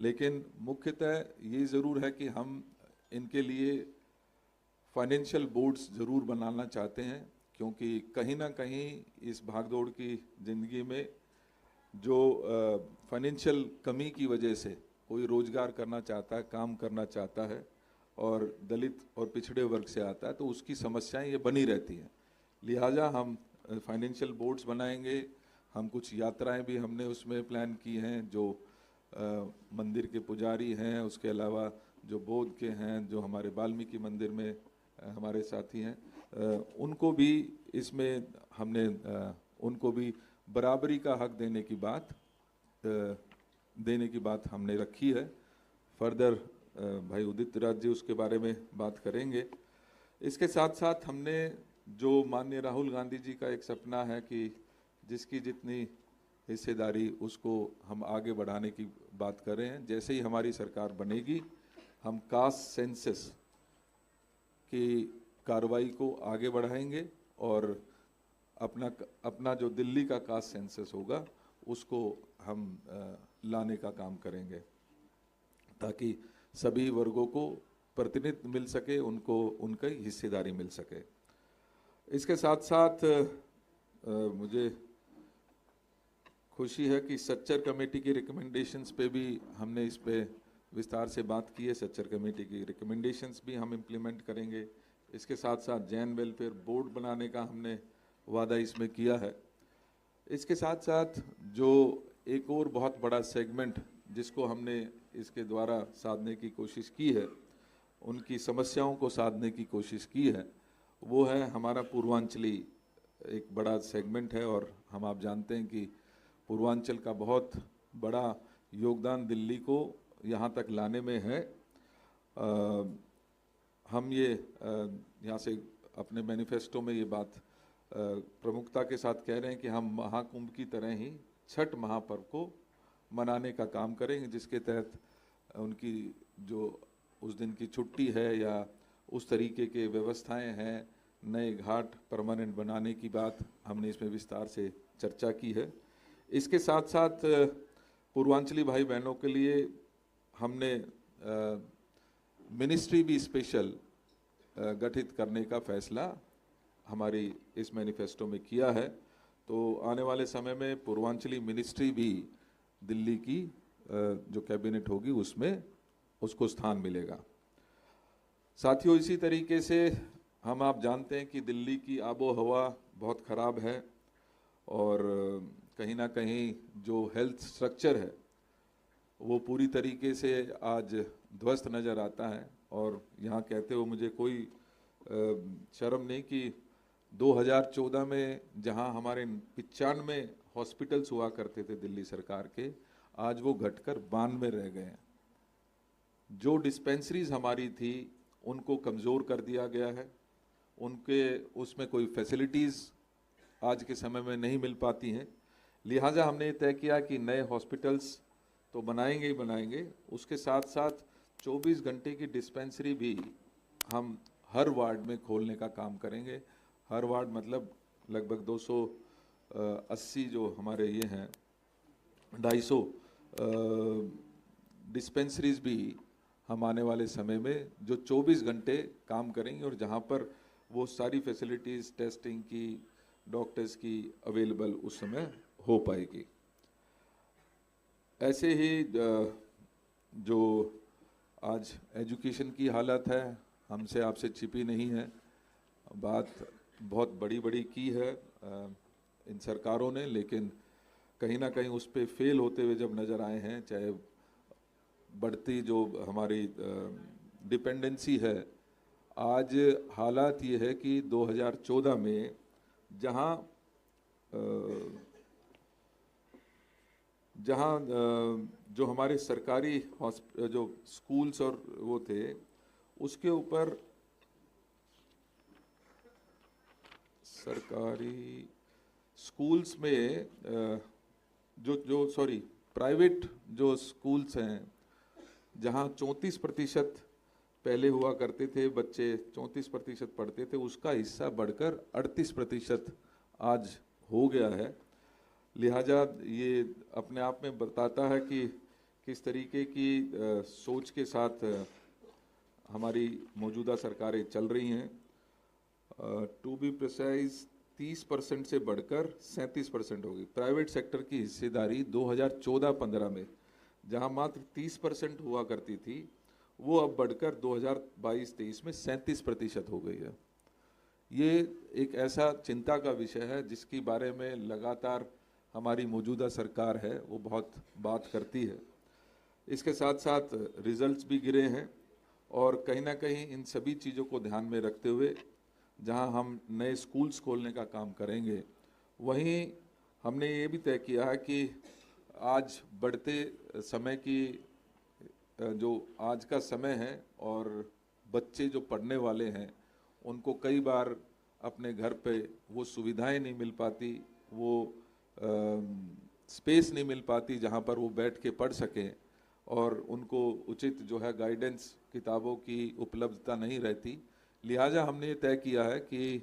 लेकिन मुख्यतः ये ज़रूर है कि हम इनके लिए फाइनेंशियल बोर्ड्स ज़रूर बनाना चाहते हैं, क्योंकि कहीं ना कहीं इस भागदौड़ की ज़िंदगी में जो फाइनेंशियल कमी की वजह से कोई रोज़गार करना चाहता है, काम करना चाहता है और दलित और पिछड़े वर्ग से आता है, तो उसकी समस्याएं ये बनी रहती हैं। लिहाजा हम फाइनेंशियल बोर्ड्स बनाएंगे। हम कुछ यात्राएं भी हमने उसमें प्लान की हैं, जो मंदिर के पुजारी हैं, उसके अलावा जो बौद्ध के हैं, जो हमारे वाल्मीकि मंदिर में हमारे साथी हैं, उनको भी इसमें हमने उनको भी बराबरी का हक देने की बात हमने रखी है। फर्दर भाई उदित राज जी उसके बारे में बात करेंगे। इसके साथ साथ हमने जो माननीय राहुल गांधी जी का एक सपना है कि जिसकी जितनी हिस्सेदारी उसको हम आगे बढ़ाने की बात कर रहे हैं। जैसे ही हमारी सरकार बनेगी, हम कास्ट सेंसस की कार्रवाई को आगे बढ़ाएंगे और अपना जो दिल्ली का कास्ट सेंसस होगा उसको हम लाने का काम करेंगे, ताकि सभी वर्गों को प्रतिनिधित्व मिल सके, उनको उनकी हिस्सेदारी मिल सके। इसके साथ साथ मुझे खुशी है कि सच्चर कमेटी की रिकमेंडेशंस पे भी हमने इस पे विस्तार से बात की है। सच्चर कमेटी की रिकमेंडेशंस भी हम इम्प्लीमेंट करेंगे। इसके साथ साथ जैन वेलफेयर बोर्ड बनाने का हमने वादा इसमें किया है। इसके साथ साथ जो एक और बहुत बड़ा सेगमेंट जिसको हमने इसके द्वारा साधने की कोशिश की है, उनकी समस्याओं को साधने की कोशिश की है, वो है हमारा पूर्वांचली एक बड़ा सेगमेंट है। और आप जानते हैं कि पूर्वांचल का बहुत बड़ा योगदान दिल्ली को यहाँ तक लाने में है। हम ये यहाँ से अपने मैनिफेस्टो में ये बात प्रमुखता के साथ कह रहे हैं कि हम महाकुंभ की तरह ही छठ महापर्व को मनाने का काम करेंगे, जिसके तहत उनकी जो उस दिन की छुट्टी है या उस तरीके के व्यवस्थाएं हैं, नए घाट परमानेंट बनाने की बात हमने इसमें विस्तार से चर्चा की है। इसके साथ साथ पूर्वांचली भाई बहनों के लिए हमने मिनिस्ट्री भी स्पेशल गठित करने का फैसला हमारी इस मैनिफेस्टो में किया है। तो आने वाले समय में पूर्वांचली मिनिस्ट्री भी दिल्ली की जो कैबिनेट होगी उसमें उसको स्थान मिलेगा। साथियों, इसी तरीके से आप जानते हैं कि दिल्ली की आबो हवा बहुत ख़राब है और कहीं ना कहीं जो हेल्थ स्ट्रक्चर है वो पूरी तरीके से आज ध्वस्त नज़र आता है। और यहाँ कहते हुए मुझे कोई शर्म नहीं कि 2014 में जहाँ हमारे 95 हॉस्पिटल्स हुआ करते थे दिल्ली सरकार के, आज वो घटकर 92 रह गए हैं। जो डिस्पेंसरीज हमारी थी उनको कमज़ोर कर दिया गया है, उनके उसमें कोई फैसिलिटीज़ आज के समय में नहीं मिल पाती हैं। लिहाजा हमने तय किया कि नए हॉस्पिटल्स तो बनाएंगे ही बनाएंगे, उसके साथ साथ 24 घंटे की डिस्पेंसरी भी हम हर वार्ड में खोलने का काम करेंगे। हर वार्ड मतलब लगभग 280 जो हमारे ये हैं 250 डिस्पेंसरीज भी हम आने वाले समय में जो 24 घंटे काम करेंगे और जहाँ पर वो सारी फैसिलिटीज़ टेस्टिंग की, डॉक्टर्स की अवेलेबल उस समय हो पाएगी। ऐसे ही जो आज एजुकेशन की हालत है हमसे आपसे छिपी नहीं है, बात बहुत बड़ी बड़ी की है इन सरकारों ने, लेकिन कहीं ना कहीं उस पर फेल होते हुए जब नज़र आए हैं। चाहे बढ़ती जो हमारी डिपेंडेंसी है, आज हालात ये है कि 2014 में जहाँ जो हमारे सरकारी जो स्कूल्स और वो थे उसके ऊपर सरकारी स्कूल्स में प्राइवेट जो स्कूल्स हैं जहाँ 34% पहले हुआ करते थे बच्चे, 34% पढ़ते थे, उसका हिस्सा बढ़कर 38% आज हो गया है। लिहाजा ये अपने आप में बताता है कि किस तरीके की सोच के साथ हमारी मौजूदा सरकारें चल रही हैं। टू बी प्रिसाइज 30% से बढ़कर 37% होगी। प्राइवेट सेक्टर की हिस्सेदारी 2014-15 में जहां मात्र 30% हुआ करती थी, वो अब बढ़कर 2022-23 में 37% हो गई है। ये एक ऐसा चिंता का विषय है जिसके बारे में लगातार हमारी मौजूदा सरकार है वो बहुत बात करती है। इसके साथ साथ रिजल्ट्स भी गिरे हैं और कहीं ना कहीं इन सभी चीज़ों को ध्यान में रखते हुए जहां हम नए स्कूल्स खोलने का काम करेंगे, वहीं हमने ये भी तय किया है कि आज बढ़ते समय की जो आज का समय है और बच्चे जो पढ़ने वाले हैं उनको कई बार अपने घर पे वो सुविधाएं नहीं मिल पाती, वो स्पेस नहीं मिल पाती जहां पर वो बैठ के पढ़ सकें और उनको उचित जो है गाइडेंस किताबों की उपलब्धता नहीं रहती। लिहाजा हमने ये तय किया है कि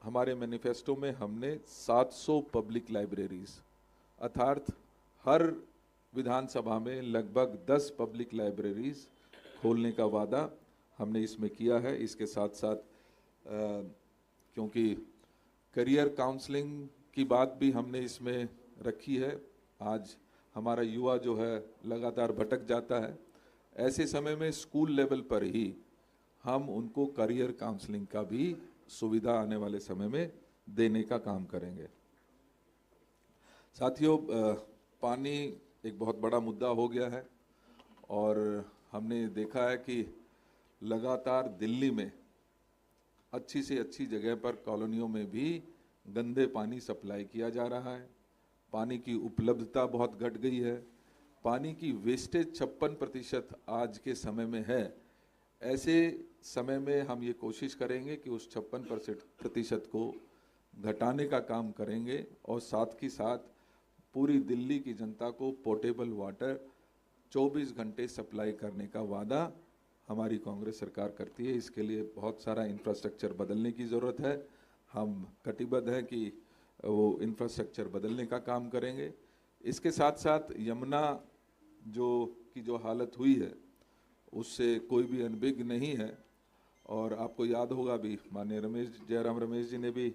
हमारे मैनिफेस्टो में हमने 700 पब्लिक लाइब्रेरीज अर्थात हर विधानसभा में लगभग 10 पब्लिक लाइब्रेरीज खोलने का वादा हमने इसमें किया है। इसके साथ साथ क्योंकि करियर काउंसलिंग की बात भी हमने इसमें रखी है, आज हमारा युवा जो है लगातार भटक जाता है, ऐसे समय में स्कूल लेवल पर ही हम उनको करियर काउंसलिंग का भी सुविधा आने वाले समय में देने का काम करेंगे। साथियों, पानी एक बहुत बड़ा मुद्दा हो गया है और हमने देखा है कि लगातार दिल्ली में अच्छी से अच्छी जगह पर कॉलोनियों में भी गंदे पानी सप्लाई किया जा रहा है। पानी की उपलब्धता बहुत घट गई है। पानी की वेस्टेज 56% आज के समय में है। ऐसे समय में हम ये कोशिश करेंगे कि उस 56% को घटाने का काम करेंगे और साथ ही साथ पूरी दिल्ली की जनता को पोर्टेबल वाटर 24 घंटे सप्लाई करने का वादा हमारी कांग्रेस सरकार करती है। इसके लिए बहुत सारा इंफ्रास्ट्रक्चर बदलने की ज़रूरत है। हम कटिबद्ध हैं कि वो इंफ्रास्ट्रक्चर बदलने का काम करेंगे। इसके साथ साथ यमुना जो हालत हुई है उससे कोई भी अनभिज्ञ नहीं है और आपको याद होगा भी माननीय जयराम रमेश जी ने भी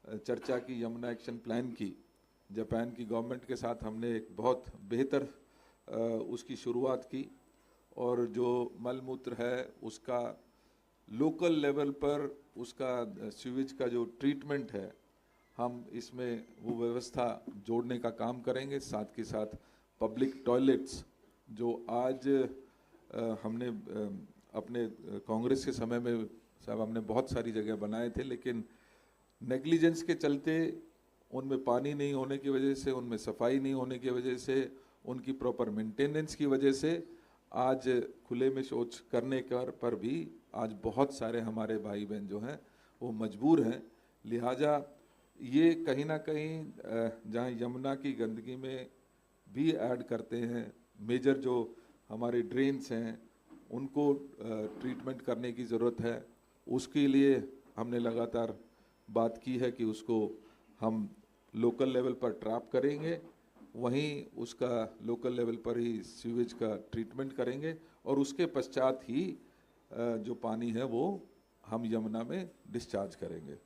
चर्चा की, यमुना एक्शन प्लान की। जापान की गवर्नमेंट के साथ हमने एक बहुत बेहतर उसकी शुरुआत की और जो मलमूत्र है उसका लोकल लेवल पर उसका सीवेज का जो ट्रीटमेंट है, हम इसमें वो व्यवस्था जोड़ने का काम करेंगे। साथ के साथ पब्लिक टॉयलेट्स जो आज हमने अपने कांग्रेस के समय में साहब हमने बहुत सारी जगह बनाए थे, लेकिन नेग्लिजेंस के चलते उनमें पानी नहीं होने की वजह से, उनमें सफाई नहीं होने की वजह से, उनकी प्रॉपर मेंटेनेंस की वजह से आज खुले में शौच करने पर भी आज बहुत सारे हमारे भाई बहन जो हैं वो मजबूर हैं। लिहाजा ये कहीं ना कहीं जहाँ यमुना की गंदगी में भी ऐड करते हैं, मेजर जो हमारे ड्रेन्स हैं उनको ट्रीटमेंट करने की ज़रूरत है। उसके लिए हमने लगातार बात की है कि उसको हम लोकल लेवल पर ट्रैप करेंगे, वहीं उसका लोकल लेवल पर ही सीवेज का ट्रीटमेंट करेंगे और उसके पश्चात ही जो पानी है वो हम यमुना में डिस्चार्ज करेंगे।